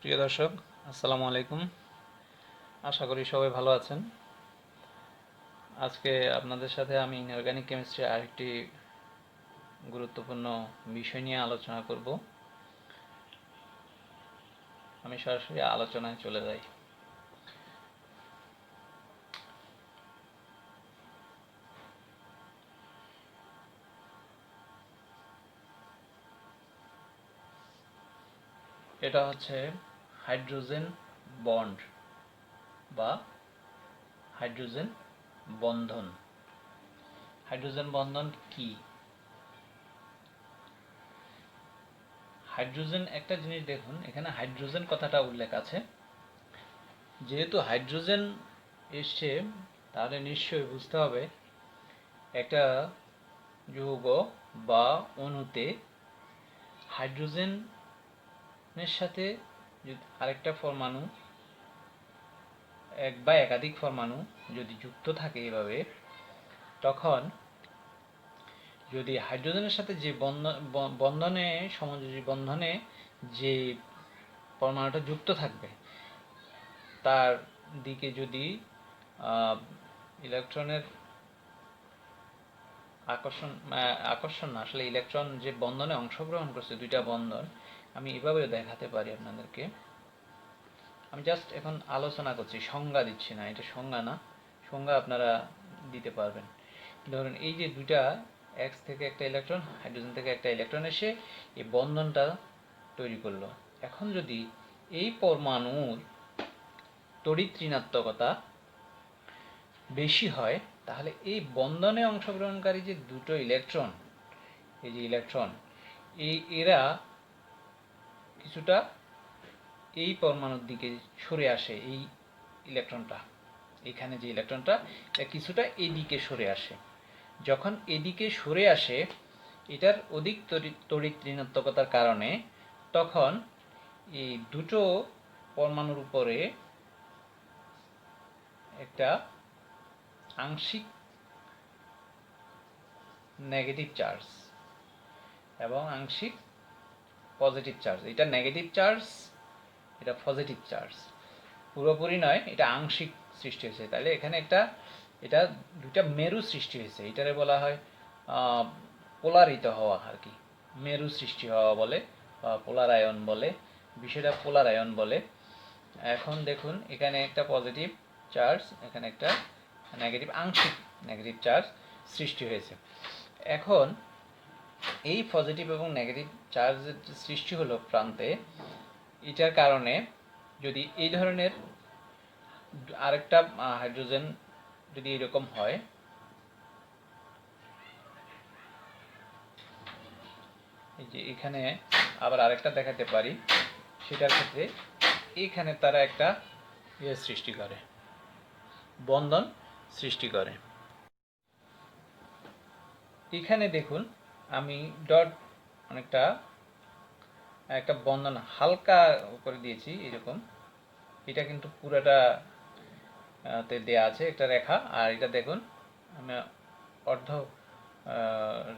প্রিয় দর্শক, আসসালামু আলাইকুম। আশা করি সবাই ভালো আছেন। আজকে আপনাদের সাথে আমি ইনঅর্গানিক কেমিস্ট্রি আরেকটি গুরুত্বপূর্ণ বিষয় নিয়ে আলোচনা করব। আমি সরাসরি আলোচনায় চলে যাই। এটা হচ্ছে হাইড্রোজেন বন্ড বা হাইড্রোজেন বন্ধন। হাইড্রোজেন বন্ধন কি? হাইড্রোজেন একটা জিনিস দেখুন, এখানে হাইড্রোজেন কথাটা উল্লেখ আছে। যেহেতু হাইড্রোজেন এসছে, তাহলে নিশ্চয়ই বুঝতে হবে একটা যৌগ বা অণুতে হাইড্রোজেনের সাথে আরেকটা পরমাণু, এক বা একাধিক পরমাণু যদি যুক্ত থাকে এভাবে, তখন যদি হাইড্রোজেনের সাথে যে বন্ধনে সমযোজী বন্ধনে যে পরমাণুটা যুক্ত থাকবে তার দিকে যদি ইলেকট্রনের আকর্ষণ না, আসলে ইলেকট্রন যে বন্ধনে অংশগ্রহণ করছে, দুইটা বন্ধন, আমি এভাবে দেখাতে পারি আপনাদেরকে। আমি জাস্ট এখন আলোচনা করছি, সংজ্ঞা দিচ্ছি না, এটা সংজ্ঞা না, সংজ্ঞা আপনারা দিতে পারবেন। ধরুন এই যে দুইটা এক্স থেকে একটা ইলেকট্রন, হাইড্রোজেন থেকে একটা ইলেকট্রন এসে এই বন্ধনটা তৈরি করলো। এখন যদি এই পরমাণুর তড়িৎ ঋণাত্মকতা বেশি হয়, তাহলে এই বন্ধনে অংশগ্রহণকারী যে দুটো ইলেকট্রন, এই যে ইলেকট্রন, এরা কিছুটা এই পরমাণুর দিকে সরে আসে। এই ইলেকট্রনটা, এখানে যে ইলেকট্রনটা, কিছুটা এদিকে সরে আসে। যখন এদিকে সরে আসে, এটার অধিক তড়িৎ ঋণাত্মকতার কারণে, তখন এই দুটো পরমাণুর উপরে একটা আংশিক নেগেটিভ চার্জ এবং আংশিক পজিটিভ চার্জ, এটা নেগেটিভ চার্জ, এটা পজিটিভ চার্জ, পুরোপুরি নয়, এটা আংশিক সৃষ্টি হয়েছে। তাহলে এখানে এটা দুইটা মেরু সৃষ্টি হয়েছে। এটারে বলা হয় পোলারিত হওয়া আর কি, মেরু সৃষ্টি হওয়া বলে, বা পোলারায়ন বলে, বিষয়টা পোলারায়ন বলে। এখন দেখুন, এখানে একটা পজিটিভ চার্জ, এখানে একটা নেগেটিভ, আংশিক নেগেটিভ চার্জ সৃষ্টি হয়েছে। এখন এই পজিটিভ এবং নেগেটিভ চার্জের সৃষ্টি হলো প্রান্তে, এটার কারণে যদি এই ধরনের আরেকটা হাইড্রোজেন যদি এরকম হয়, এই যে এখানে আবার আরেকটা দেখাতে পারি, সেটার ক্ষেত্রে এখানে তারা একটা সৃষ্টি করে, বন্ধন সৃষ্টি করে। এখানে দেখুন আমি ডট অনেকটা একটা বন্ধন হালকা করে দিয়েছি এরকম। এটা কিন্তু পুরাটা তে দেয়া আছে একটা রেখা, আর এটা দেখুন আমি অর্ধ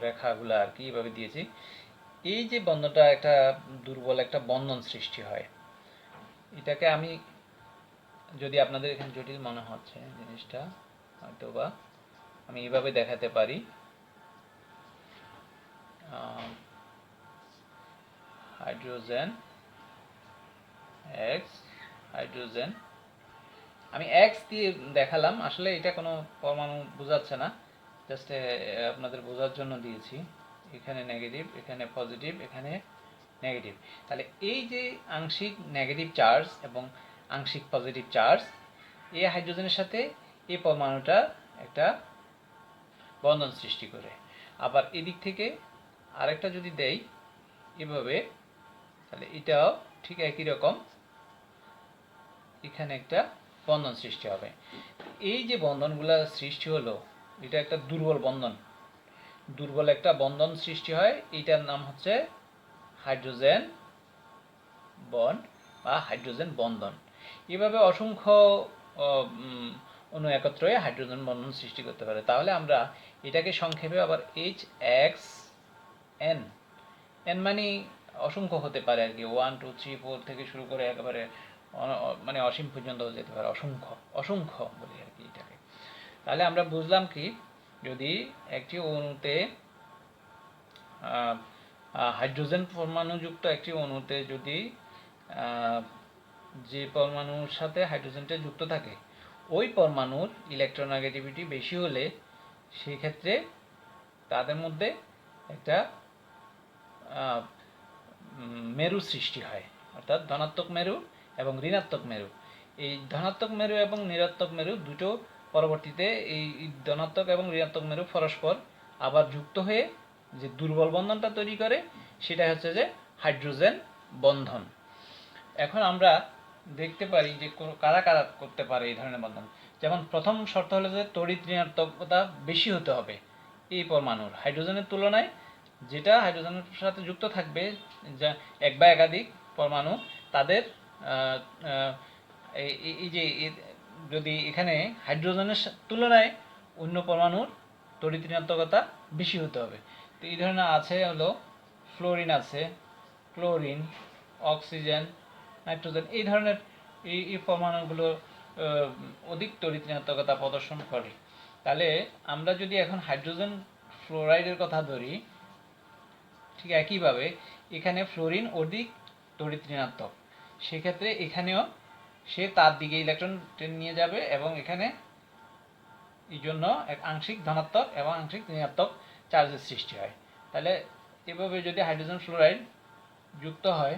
রেখাগুলো আর কি এভাবে দিয়েছি। এই যে বন্ধনটা একটা দুর্বল একটা বন্ধন সৃষ্টি হয়। এটাকে আমি, যদি আপনাদের এখানে জটিল মনে হচ্ছে জিনিসটা, হয়তো বা আমি এইভাবে দেখাতে পারি। হাইড্রোজেন এক্স, হাইড্রোজেন, আমি এক্স দিয়ে দেখালাম, আসলে এটা কোনো পরমাণু বোঝাচ্ছে না, জাস্ট আপনাদের বোঝার জন্য দিয়েছি। এখানে নেগেটিভ, এখানে পজিটিভ, এখানে নেগেটিভ। তাহলে এই যে আংশিক নেগেটিভ চার্জ এবং আংশিক পজিটিভ চার্জ, এই হাইড্রোজেনের সাথে এই পরমাণুটা একটা বন্ধন সৃষ্টি করে। আবার এদিক থেকে আরেকটা যদি দেই এভাবে, তাহলে এটাও ঠিক একই রকম, এখানে একটা বন্ধন সৃষ্টি হবে। এই যে বন্ধনগুলা সৃষ্টি হলো, এটা একটা দুর্বল বন্ধন, দুর্বল একটা বন্ধন সৃষ্টি হয়। এইটার নাম হচ্ছে হাইড্রোজেন বন্ড বা হাইড্রোজেন বন্ধন। এভাবে অসংখ্য অণু একত্র হয়ে হাইড্রোজেন বন্ধন সৃষ্টি করতে পারে। তাহলে আমরা এটাকে সংক্ষেপে আবার এইচ এক্স এন, এন মানে অসংখ্য হতে পারে আর কি, 1 2 3 4 থেকে শুরু করে একেবারে মানে অসীম পর্যন্ত যেতে পারে, অসংখ্য অসংখ্য বলি আর কি এটাকে। তাহলে আমরা বুঝলাম কি, যদি একটি অণুতে হাইড্রোজেন পরমাণুযুক্ত একটি অণুতে যদি যে পরমাণুর সাথে হাইড্রোজেনটা যুক্ত থাকে ওই পরমাণুর ইলেকট্রোনেগেটিভিটি বেশি হলে সেই ক্ষেত্রে তাদের মধ্যে একটা মেরু সৃষ্টি হয়, অর্থাৎ ধনাত্মক মেরু এবং ঋণাত্মক মেরু। এই ধনাত্মক মেরু এবং ঋণাত্মক মেরু দুটো পরবর্তীতে এই ধনাত্মক এবং ঋণাত্মক মেরু পরস্পর আবার যুক্ত হয়ে যে দুর্বল বন্ধনটা তৈরি করে সেটা হচ্ছে যে হাইড্রোজেন বন্ধন। এখন আমরা দেখতে পারি যে কারা কারা করতে পারে এই ধরনের বন্ধন। যেমন প্রথম শর্ত হলো যে তড়িৎ ঋণাত্মকতা বেশি হতে হবে এই পরমাণুর হাইড্রোজেনের তুলনায়। যেটা হাইড্রোজেনের সাথে যুক্ত থাকবে, যা এক বা একাধিক পরমাণু, তাদের এই যে যদি এখানে হাইড্রোজেনের তুলনায় অন্য পরমাণুর তড়িৎ ঋণাত্মকতা বেশি হতে হবে। তো এই ধরনের আছে হলো ফ্লোরিন আছে, ক্লোরিন, অক্সিজেন, নাইট্রোজেন, এই ধরনের এই পরমাণুগুলো অধিক তড়িৎ ঋণাত্মকতা প্রদর্শন করে। তাহলে আমরা যদি এখন হাইড্রোজেন ফ্লোরাইডের কথা ধরি, ঠিক একইভাবে এখানে ফ্লোরিন অধিক তড়িৎ ঋণাত্মক, সেক্ষেত্রে এখানেও সে তার দিকে ইলেকট্রন টেনে নিয়ে যাবে এবং এখানে এই জন্য এক আংশিক ধনাত্মক এবং আংশিক ঋণাত্মক চার্জের সৃষ্টি হয়। তাহলে এভাবে যদি হাইড্রোজেন ফ্লোরাইড যুক্ত হয়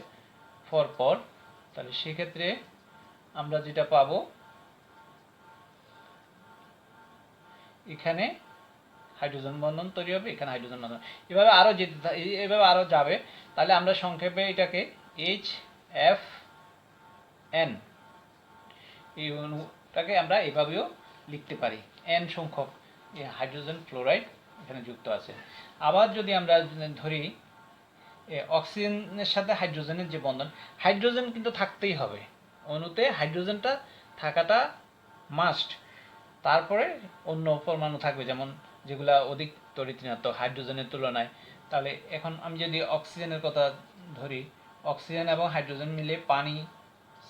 পরপর, তাহলে সেক্ষেত্রে আমরা যেটা পাবো, এখানে হাইড্রোজেন বন্ধন তৈরি হবে, এখানে হাইড্রোজেন বন্ধন, এভাবে আরও এভাবে আরও যাবে। তাহলে আমরা সংক্ষেপে এটাকে HFN এই অণুটাকে আমরা এভাবেও লিখতে পারি, N সংখ্যক হাইড্রোজেন ফ্লোরাইড এখানে যুক্ত আছে। আবার যদি আমরা ধরি অক্সিজেনের সাথে হাইড্রোজেনের যে বন্ধন, হাইড্রোজেন কিন্তু থাকতেই হবে অণুতে, হাইড্রোজেনটা থাকাটা মাস্ট। তারপরে অন্য পরমাণু থাকবে যেমন যেগুলা অধিক তড়িৎ ঋণাত্মক হাইড্রোজেনের তুলনায়। তাহলে এখন আমি যদি অক্সিজেনের কথা ধরি, অক্সিজেন এবং হাইড্রোজেন মিলে পানি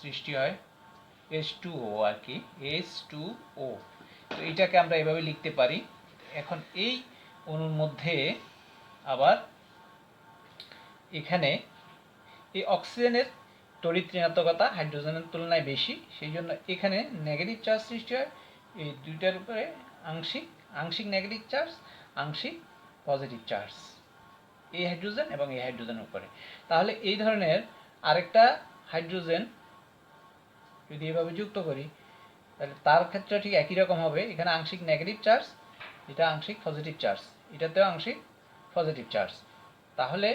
সৃষ্টি হয়, H2O আর কি, H2O। তো এটাকে আমরা এভাবে লিখতে পারি। এখন এই অণুর মধ্যে আবার এখানে এই অক্সিজেনের তড়িৎ ঋণাত্মকতা হাইড্রোজেনের তুলনায় বেশি, সেই জন্য এখানে নেগেটিভ চার্জ সৃষ্টি হয় এই দুইটার উপরে, আংশিক আংশিক নেগেটিভ চার্জ, আংশিক পজিটিভ চার্জ এই হাইড্রোজেন এবং এই হাইড্রোজেনের উপরে। তাহলে এই ধরনের আরেকটা হাইড্রোজেন যদি এভাবে যুক্ত করি, তাহলে তার ক্ষেত্রে ঠিক একই রকম হবে, এখানে আংশিক নেগেটিভ চার্জ, এটা আংশিক পজিটিভ চার্জ, এটাতেও আংশিক পজিটিভ চার্জ। তাহলে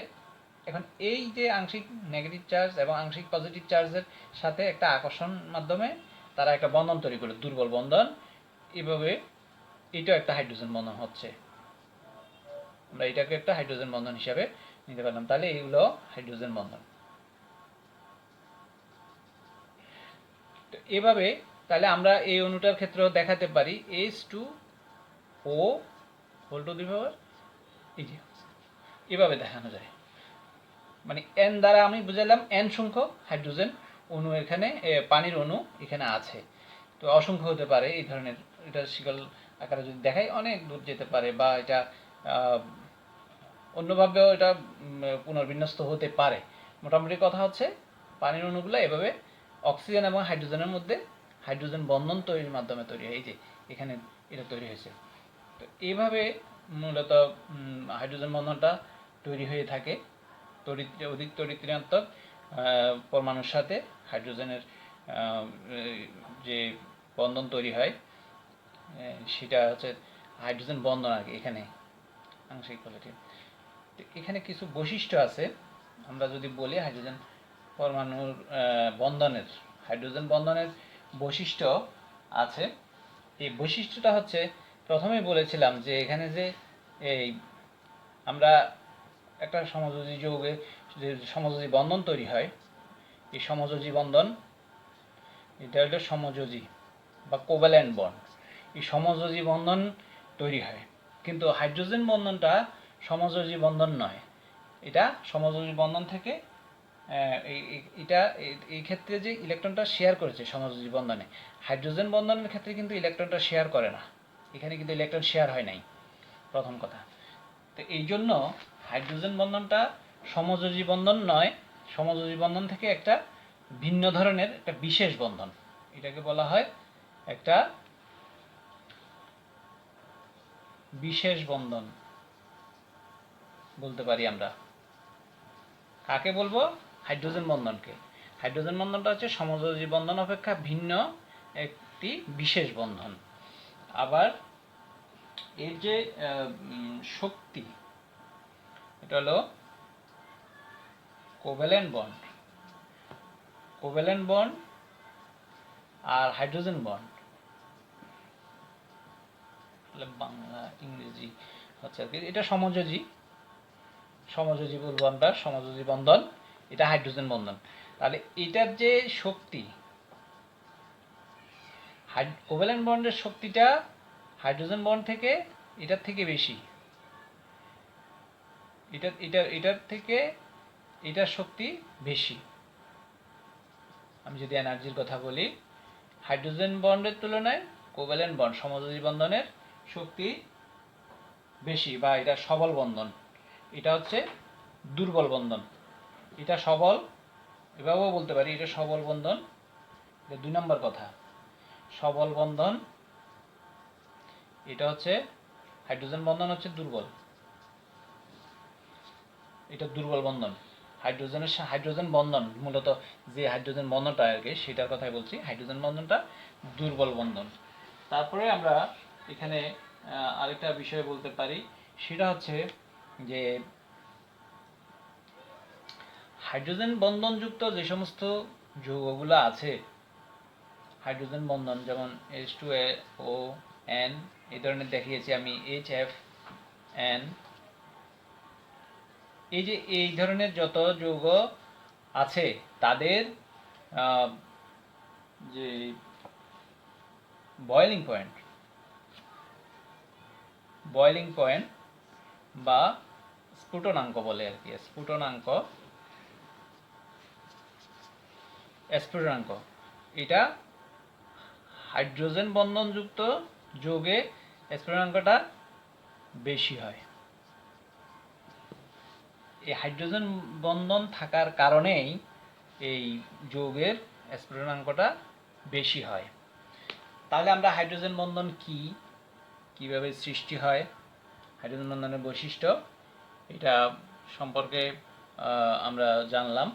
এখন এই যে আংশিক নেগেটিভ চার্জ এবং আংশিক পজিটিভ চার্জের সাথে একটা আকর্ষণ মাধ্যমে তারা একটা বন্ধন তৈরি করে, দুর্বল বন্ধন। এভাবে এটাও একটা হাইড্রোজেন বন্ধন হচ্ছে, আমরা এটাকে একটা হাইড্রোজেন বন্ধন হিসাবে নিতে পারলাম। তাহলে এইগুলো হাইড্রোজেন বন্ধন। তো এভাবে তাহলে আমরা এই অণুটার ক্ষেত্রেও দেখাতে পারি H2O হোল টু দি পাওয়ার, এই যে এভাবে দেখানো যায়, মানে N দ্বারা আমি বুঝালাম N সংখ্যক হাইড্রোজেন অণু এখানে, পানির অণু এখানে আছে। তো অসংখ্য হতে পারে এই ধরনের, এটা শিকল আকারে যদি দেখাই অনেক দূর যেতে পারে, বা এটা অন্যভাবেও এটা পুনর্বিন্যস্ত হতে পারে। মোটামুটি কথা হচ্ছে পানির অণুগুলো এভাবে অক্সিজেন এবং হাইড্রোজেনের মধ্যে হাইড্রোজেন বন্ধন তৈরির মাধ্যমে তৈরি হয়, এই যে এখানে এটা তৈরি হয়েছে। তো এইভাবে মূলত হাইড্রোজেন বন্ধনটা তৈরি হয়ে থাকে। অধিক তড়িৎ ঋণাত্মক পরমাণুর সাথে হাইড্রোজেনের যে বন্ধন তৈরি হয় সেটা হচ্ছে হাইড্রোজেন বন্ধন আর কি, এখানে আংশিক পজিটিভ। তো এখানে কিছু বৈশিষ্ট্য আছে, আমরা যদি বলি হাইড্রোজেন পরমাণুর বন্ধনের, হাইড্রোজেন বন্ধনের বৈশিষ্ট্য আছে। এই বৈশিষ্ট্যটা হচ্ছে, প্রথমেই বলেছিলাম যে এখানে যে এই আমরা একটা সমযোজী যৌগে যে সমযোজী বন্ধন তৈরি হয়, এই সমযোজী বন্ধন এটা হলো সমযোজী বা কোভ্যালেন্ট বন্ড। এই সমযোজী বন্ধন তৈরি হয়, কিন্তু হাইড্রোজেন বন্ধনটা সমযোজী বন্ধন নয়, এটা সমযোজী বন্ধন থেকে এটা এই ক্ষেত্রে যে ইলেকট্রনটা শেয়ার করেছে সমযোজী বন্ধনে, হাইড্রোজেন বন্ধনের ক্ষেত্রে কিন্তু ইলেকট্রনটা শেয়ার করে না, এখানে কিন্তু ইলেকট্রন শেয়ার হয় নাই, প্রথম কথা। তো এই জন্য হাইড্রোজেন বন্ধনটা সমযোজী বন্ধন নয়, সমযোজী বন্ধন থেকে একটা ভিন্ন ধরনের একটা বিশেষ বন্ধন, এটাকে বলা হয় একটা বিশেষ বন্ধন বলতে পারি আমরা। কাকে বলবো? হাইড্রোজেন বন্ধনকে। হাইড্রোজেন বন্ধনটা হচ্ছে সমযোজী বন্ধন অপেক্ষা ভিন্ন একটি বিশেষ বন্ধন। আবার এর যে শক্তি, এটা হলো কোভ্যালেন্ট বন্ড। কোভ্যালেন্ট বন্ড আর হাইড্রোজেন বন্ড, বাংলা ইংরেজি হচ্ছে আর কি, এটা সমযোজী, সমযোজী বলবো আমরা, সমযোজী বন্ধন, এটা হাইড্রোজেন বন্ধন। তাহলে এটার যে শক্তি, কোভ্যালেন্ট বন্ডের শক্তিটা হাইড্রোজেন বন্ড থেকে এটার থেকে বেশি, এটার থেকে এটার শক্তি বেশি। আমি যদি এনার্জির কথা বলি, হাইড্রোজেন বন্ডের তুলনায় কোভ্যালেন্ট বন্ড সমযোজী বন্ধনের শক্তি বেশি, বা এটা সবল বন্ধন, এটা হচ্ছে দুর্বল বন্ধন। এটা সবল, এভাবেও বলতে পারি এটা সবল বন্ধন, এটা 2 নম্বর কথা। সবল বন্ধন, এটা হচ্ছে হাইড্রোজেন বন্ধন হচ্ছে দুর্বল, এটা দুর্বল বন্ধন। হাইড্রোজেন বন্ধন মূলত যে হাইড্রোজেন বন্ধনটা আর কি, সেটার কথাই বলছি, হাইড্রোজেন বন্ধনটা দুর্বল বন্ধন। তারপরে আমরা এখানে আরেকটা বিষয় বলতে পারি, সেটা হচ্ছে যে হাইড্রোজেন বন্ধনযুক্ত যে সমস্ত যৌগগুলো আছে, হাইড্রোজেন বন্ধন যেমন H2O, N এই ধরনের দেখিয়েছি আমি, HFN, এই যে এই ধরনের যত যৌগ আছে তাদের যে বয়েলিং পয়েন্ট বা স্ফুটনাঙ্ক বলে আর কি, স্ফুটনাঙ্ক, এটা হাইড্রোজেন বন্ধনযুক্ত যৌগে স্ফুটনাঙ্কটা বেশি হয়। এই হাইড্রোজেন বন্ধন থাকার কারণেই এই যৌগের স্ফুটনাঙ্কটা বেশি হয়। তাহলে আমরা হাইড্রোজেন বন্ধন কিভাবে সৃষ্টি হয়, হাইড্রোজেন বন্ধনের বৈশিষ্ট্য, এটা সম্পর্কে আমরা জানলাম।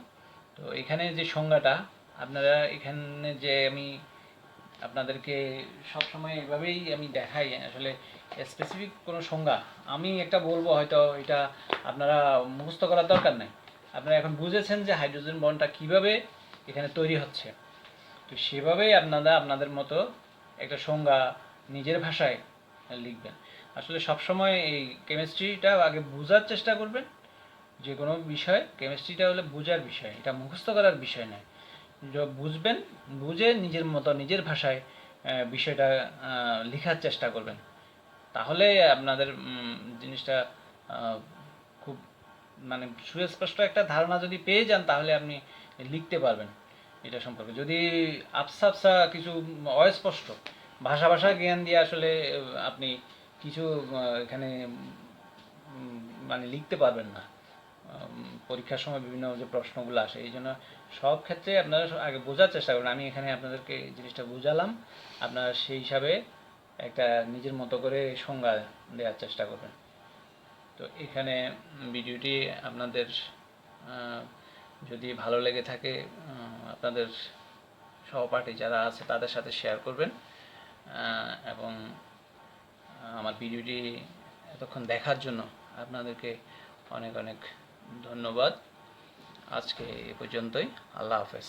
তো এখানে যে সংজ্ঞাটা, আপনারা এখানে যে আমি আপনাদেরকে সবসময় এভাবেই আমি দেখাই, আসলে স্পেসিফিক কোনো সংজ্ঞা আমি একটা বলবো, হয়তো এটা আপনারা মুখস্থ করার দরকার নেই, আপনারা এখন বুঝেছেন যে হাইড্রোজেন বন্ডটা কিভাবে এখানে তৈরি হচ্ছে, তো সেভাবেই আপনারা আপনাদের মতো একটা সংজ্ঞা নিজের ভাষায় লিখবেন। আসলে সবসময় এই কেমিস্ট্রিটা আগে বোঝার চেষ্টা করবেন, যে কোনো বিষয় কেমিস্ট্রিটা হলে বোঝার বিষয়, এটা মুখস্থ করার বিষয় নয়। বুঝবেন, বুঝে নিজের মতো নিজের ভাষায় বিষয়টা লেখার চেষ্টা করবেন, তাহলে আপনাদের জিনিসটা খুব মানে সুস্পষ্ট একটা ধারণা যদি পেয়ে যান, তাহলে আপনি লিখতে পারবেন এটা সম্পর্কে। যদি আবসা কিছু অস্পষ্ট ভাষা জ্ঞান দিয়ে আসলে আপনি কিছু এখানে মানে লিখতে পারবেন না, পরীক্ষার সময় বিভিন্ন যে প্রশ্নগুলো আসে, এই জন্য সব ক্ষেত্রে আপনারা আগে বোঝার চেষ্টা করুন। আমি এখানে আপনাদেরকে জিনিসটা বুঝালাম, আপনারা সেই হিসাবে একটা নিজের মতো করে সংজ্ঞা দেওয়ার চেষ্টা করবেন। তো এখানে ভিডিওটি আপনাদের যদি ভালো লেগে থাকে, আপনাদের সহপাঠী যারা আছে তাদের সাথে শেয়ার করবেন, এবং আমার ভিডিওটি এতক্ষণ দেখার জন্য আপনাদেরকে অনেক অনেক ধন্যবাদ। আজকে এ পর্যন্তই। আল্লাহ হাফেজ।